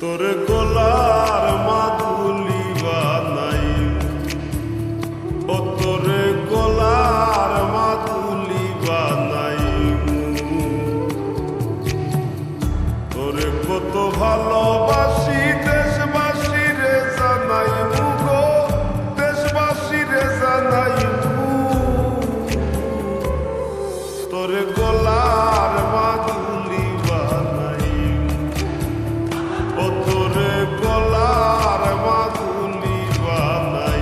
তোর গলার মাদুলি বানাই, ও তোর গলার মাদুলি বানাই, তোরে কত ভালোবাসি দেশবাসী রে জানাই গো, দেশবাসী রে জানাই তোর গলার মাদুলি বানাই, ও তোর গলার মাদুলি বানাই।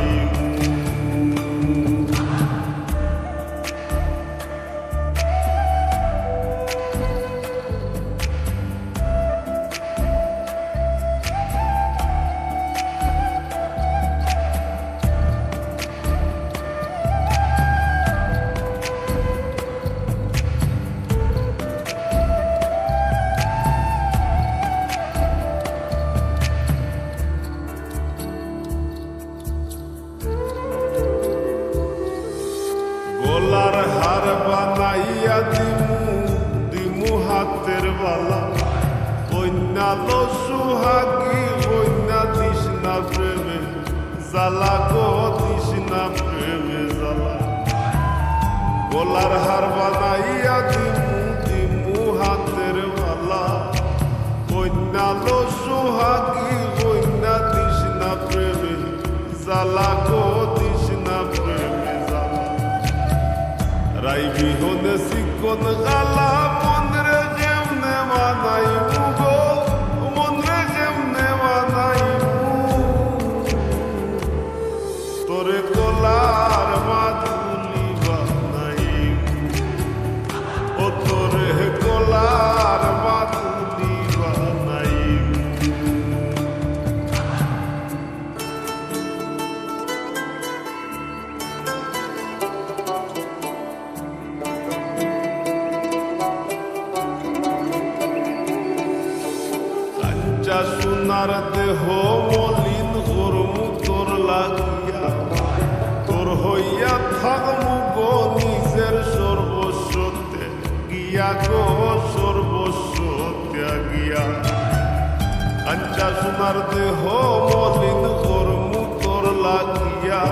গলার হার বানাইয়া দিমু দিমু হাতের বালা, কন্যা লো সুহাগী কন্যা দিস না প্রেমে জ্বালা গো, দিস না প্রেমে জ্বালা। গলার হার বানাইয়া দিমু দিমু হাতের বালা, কন্যা লো সুহাগী কন্যা দিস না প্রেমে জ্বালা গো, দিস না প্রেমে জ্বালা। রাই বিহনে শিকন গালা মনরে কেমনে মানাই গো, মনরে কেমনে মানাই তোরে গলার মাদুলি বানাই, ও তোরে গলার মাদুলি বানাই। সোনার দেহ মলিন করমু তোর লাগিয়া, তোর হইয়া থাকমু গো নিজের সর্বস্ব ত্যাগিয়া গো, সর্বস্ব ত্যাগিয়া। কাঞ্চা সোনার দেহ মলিন করমু তোর লাগিয়া,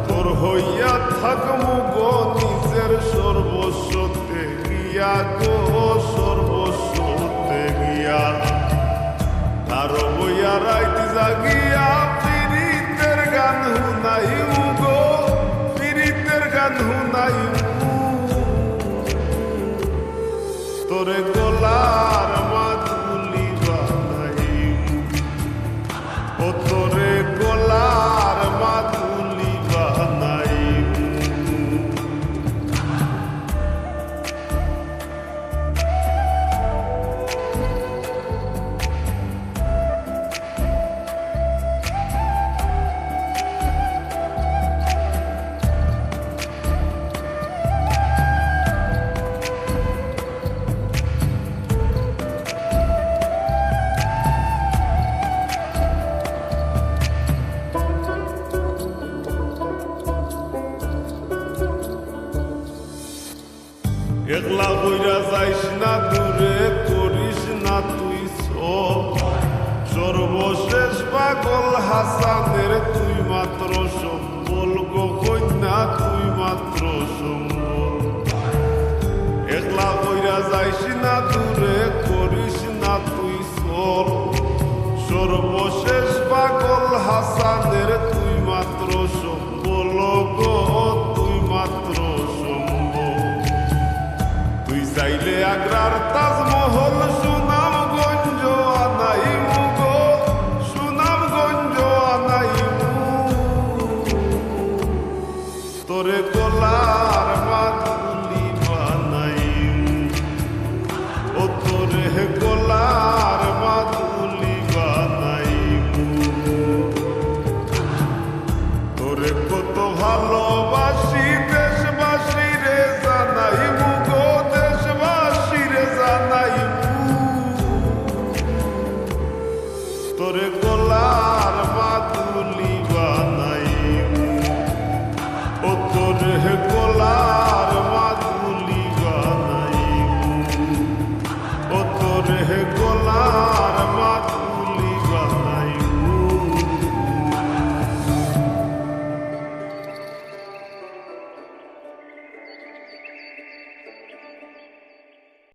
তোর হইয়া থাকমু গো নিজের সর্বস্ব ত্যাগিয়া গো, সর্বস্ব ত্যাগিয়া। আরো বইয়া রাইত জাগিয়া পীড়িতের গান শুনাইম গো, পীড়িতের গান শুনাইম তোরে গলার মাদুলি বানাইম, ও তোরে গলার মাদুলি বানাইম। একলা বইরা যাইস না দূরে করিস না তুই সর্বশেষ পাগল হাসানের তুই মাত্র সম্বল গো কন্যা, তুই মাত্র সম্বল। একলা বইরা যাইস না দূরে করিস না তুই সর্বশেষ পাগল হাসানের তুই মাত্র সম্বল গো, তুই মাত্র সম্বল। তুই চাইলে আগ্রার তাজমহল সুনামগঞ্জ আনাইমু গো, সুনামগঞ্জ আনাইমু তোরে গলার মাদুলি বানাইম, ও তোরে গলার মাদুলি বানাইম। তোরে কত ভালোবাসি দেশবাসী রে জানাইম গো, দেশবাসী রে জানাইম তোরে গলার মাদুলি বানাইম, ও তোরে